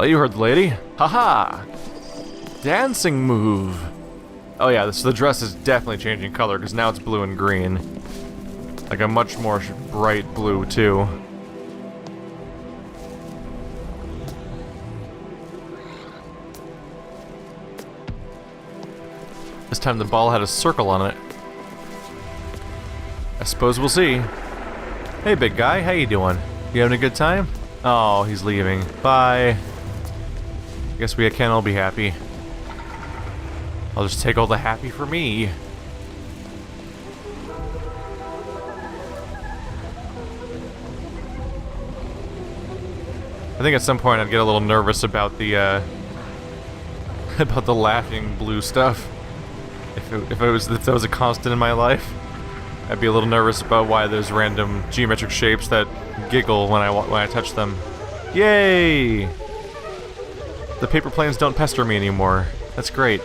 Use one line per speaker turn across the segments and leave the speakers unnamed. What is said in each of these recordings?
you heard the lady. Haha! Dancing move. Oh yeah, the dress is definitely changing color because now it's blue and green. Like a much more bright blue too. This time the ball had a circle on it. I suppose we'll see. Hey big guy, how you doing? You having a good time? Oh, he's leaving. Bye. Guess we can't all be happy. I'll just take all the happy for me. I think at some point I'd get a little nervous about the about the laughing blue stuff. If that was a constant in my life, I'd be a little nervous about why there's random geometric shapes that giggle when I touch them. Yay! The paper planes don't pester me anymore. That's great.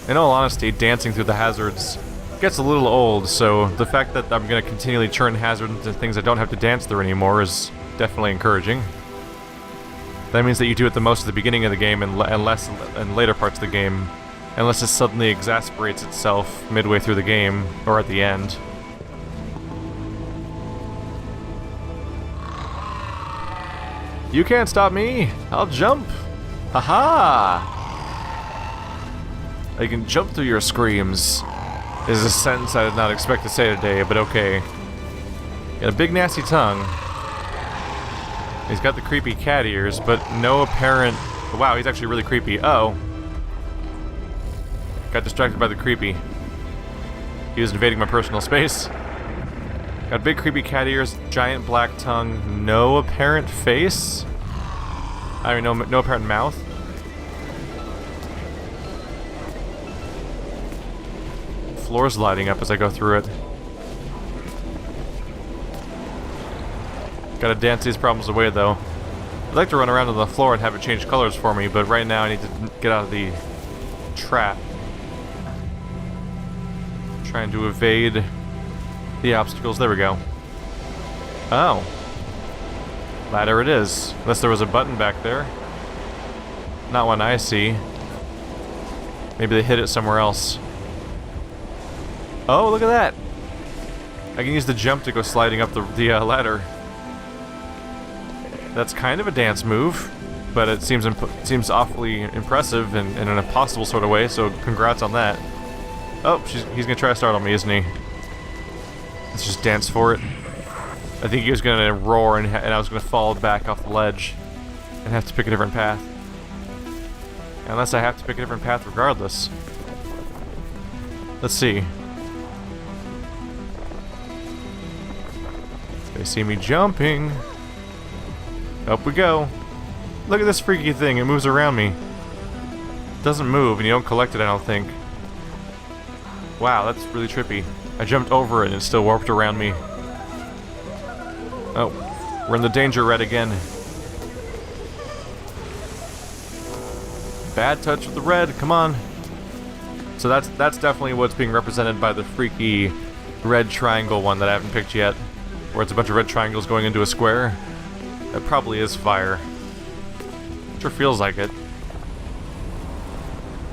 In all honesty, dancing through the hazards gets a little old, so the fact that I'm going to continually churn hazards into things I don't have to dance through anymore is definitely encouraging. That means that you do it the most at the beginning of the game and less in later parts of the game, unless it suddenly exasperates itself midway through the game or at the end. You can't stop me! I'll jump! Haha! I can jump through your screams. Is a sentence I did not expect to say today, but okay. Got a big nasty tongue. He's got the creepy cat ears, but no apparent... Wow, he's actually really creepy. Uh-oh. Got distracted by the creepy. He was invading my personal space. Got big creepy cat ears, giant black tongue, no apparent face? I mean, no apparent mouth? Floor's lighting up as I go through it. Gotta dance these problems away, though. I'd like to run around on the floor and have it change colors for me, but right now I need to get out of the trap. Trying to evade the obstacles. There we go. Oh. Ladder it is. Unless there was a button back there. Not one I see. Maybe they hid it somewhere else. Oh, look at that! I can use the jump to go sliding up the ladder. That's kind of a dance move, but it seems awfully impressive in an impossible sort of way, so congrats on that. Oh, he's gonna try to startle me, isn't he? Let's just dance for it. I think he was gonna roar and I was gonna fall back off the ledge and have to pick a different path. Unless I have to pick a different path regardless. Let's see. They see me jumping. Up we go. Look at this freaky thing, it moves around me. It doesn't move and you don't collect it, I don't think. Wow, that's really trippy. I jumped over it and it still warped around me. Oh, we're in the danger red again. Bad touch with the red, come on. So that's definitely what's being represented by the freaky red triangle one that I haven't picked yet. Where it's a bunch of red triangles going into a square. That probably is fire. Sure feels like it.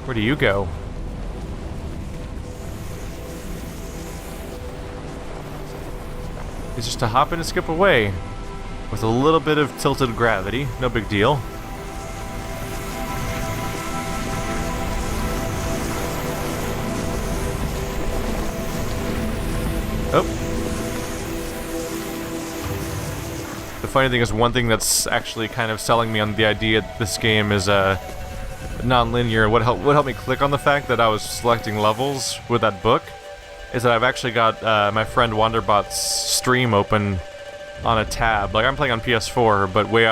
Where do you go? It's just a hop and a skip away. With a little bit of tilted gravity. No big deal. Oh. The funny thing is, one thing that's actually kind of selling me on the idea that this game is non-linear, what helped me click on the fact that I was selecting levels with that book, is that I've actually got my friend Wanderbot's stream open on a tab. Like, I'm playing on PS4, but way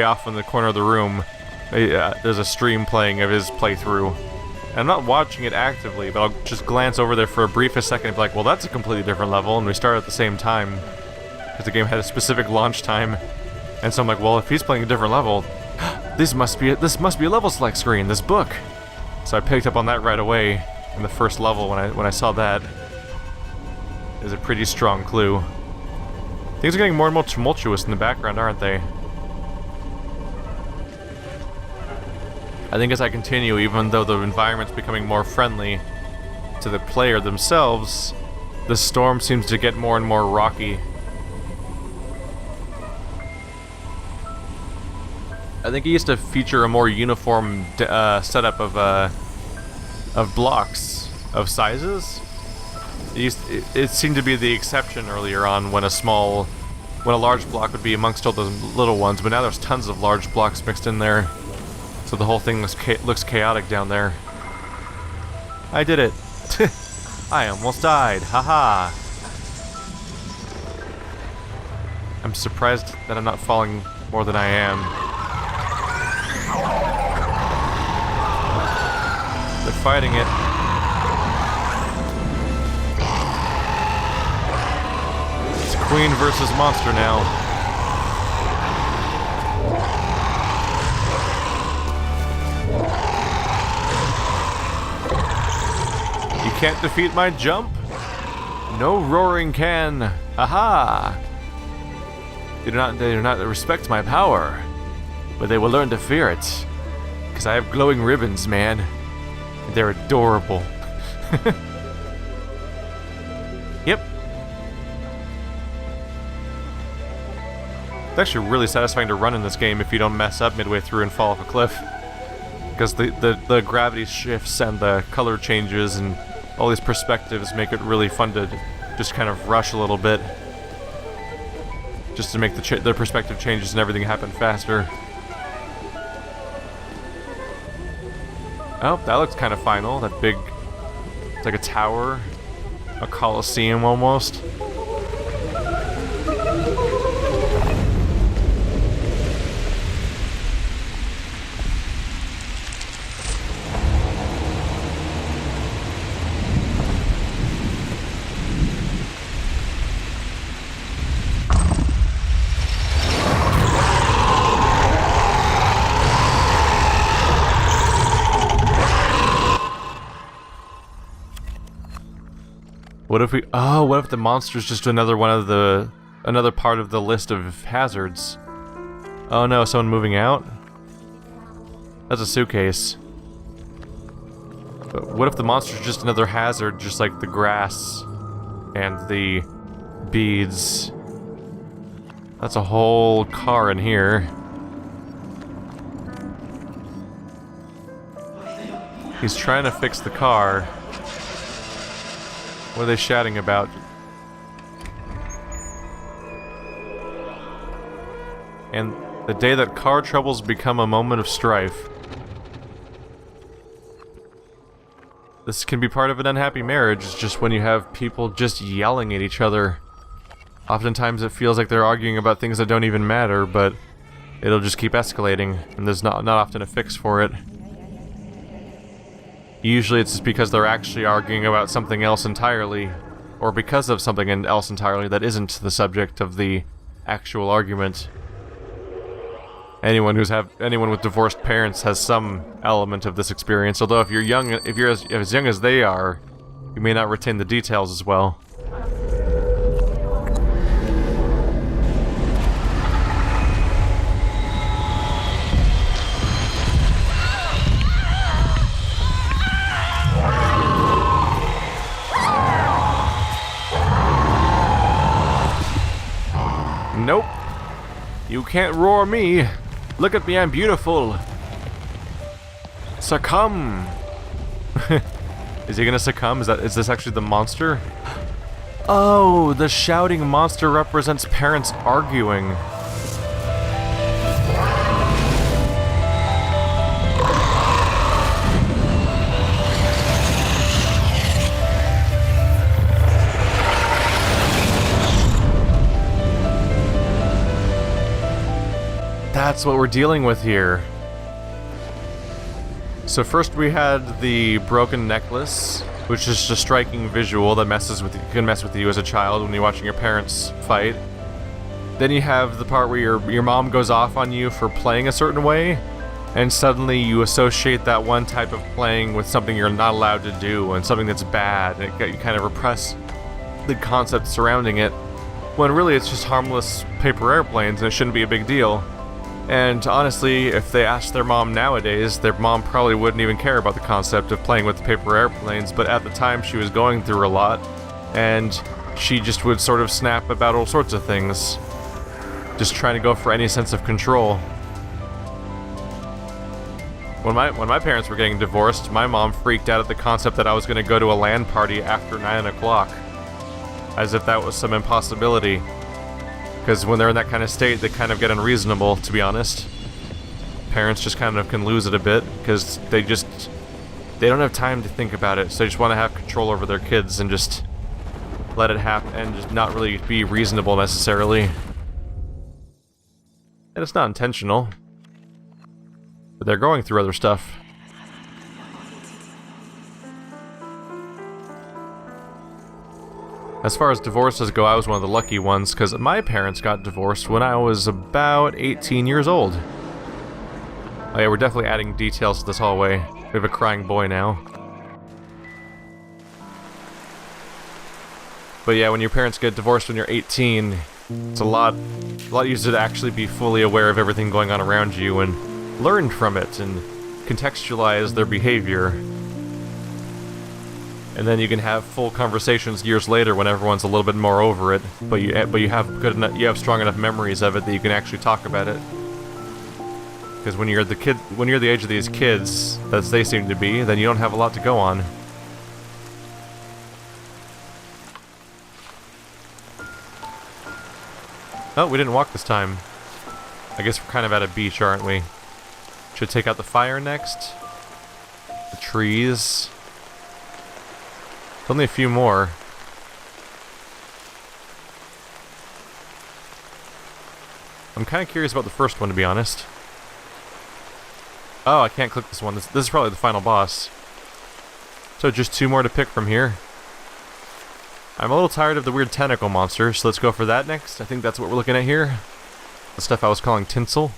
off in the corner of the room, there's a stream playing of his playthrough. And I'm not watching it actively, but I'll just glance over there for a brief second and be like, well, that's a completely different level, and we start at the same time. Because the game had a specific launch time. And so I'm like, well, if he's playing a different level, this must be a level select screen, this book. So I picked up on that right away in the first level when I saw that. Is a pretty strong clue. Things are getting more and more tumultuous in the background, aren't they? I think as I continue, even though the environment's becoming more friendly to the player themselves, the storm seems to get more and more rocky. I think it used to feature a more uniform setup of blocks, of sizes. It seemed to be the exception earlier on when a large block would be amongst all the little ones, but now there's tons of large blocks mixed in there. So the whole thing looks chaotic down there. I did it. I almost died. Haha. I'm surprised that I'm not falling more than I am. They're fighting it. It's queen versus monster now. You can't defeat my jump? No roaring can. Aha! They do not respect my power, but they will learn to fear it. Because I have glowing ribbons, man. They're adorable. Yep. It's actually really satisfying to run in this game if you don't mess up midway through and fall off a cliff. Because the gravity shifts and the color changes and all these perspectives make it really fun to just kind of rush a little bit. Just to make the perspective changes and everything happen faster. Oh, that looks kind of final. That big... It's like a tower. A coliseum almost. What if the monster's just another part of the list of hazards? Oh no, someone moving out? That's a suitcase. But what if the monster's just another hazard, just like the grass and the beads? That's a whole car in here. He's trying to fix the car. What are they shouting about? And the day that car troubles become a moment of strife. This can be part of an unhappy marriage, it's just when you have people just yelling at each other. Oftentimes it feels like they're arguing about things that don't even matter, but it'll just keep escalating, and there's not often a fix for it. Usually it's just because they're actually arguing about something else entirely, or because of something else entirely that isn't the subject of the actual argument. Anyone with divorced parents has some element of this experience, although if you're as young as they are, you may not retain the details as well. Nope. You can't roar me. Look at me, I'm beautiful. Succumb. Is he gonna succumb? Is this actually the monster? Oh, the shouting monster represents parents arguing. That's what we're dealing with here. So first we had the broken necklace, which is just a striking visual that can mess with you as a child when you're watching your parents fight. Then you have the part where your mom goes off on you for playing a certain way, and suddenly you associate that one type of playing with something you're not allowed to do and something that's bad, and you kind of repress the concept surrounding it. when really it's just harmless paper airplanes and it shouldn't be a big deal. And honestly, if they asked their mom nowadays, their mom probably wouldn't even care about the concept of playing with paper airplanes, but at the time she was going through a lot, and she just would sort of snap about all sorts of things, just trying to go for any sense of control. When my parents were getting divorced, my mom freaked out at the concept that I was going to go to a LAN party after 9 o'clock. As if that was some impossibility. Because when they're in that kind of state, they kind of get unreasonable, to be honest. Parents just kind of can lose it a bit, because they don't have time to think about it, so they just want to have control over their kids and just let it happen, and just not really be reasonable necessarily. And it's not intentional. But they're going through other stuff. As far as divorces go, I was one of the lucky ones, because my parents got divorced when I was about 18 years old. Oh yeah, we're definitely adding details to this hallway. We have a crying boy now. But yeah, when your parents get divorced when you're 18, it's a lot easier to actually be fully aware of everything going on around you and learn from it and contextualize their behavior. And then you can have full conversations years later when everyone's a little bit more over it, but you have strong enough memories of it that you can actually talk about it. Because when you're the age of these kids, as they seem to be, then you don't have a lot to go on. Oh, we didn't walk this time. I guess we're kind of at a beach, aren't we? Should take out the fire next. The trees. Only a few more. I'm kind of curious about the first one, to be honest. Oh, I can't click this one. This is probably the final boss. So just 2 more to pick from here. I'm a little tired of the weird tentacle monster, so let's go for that next. I think that's what we're looking at here. The stuff I was calling tinsel.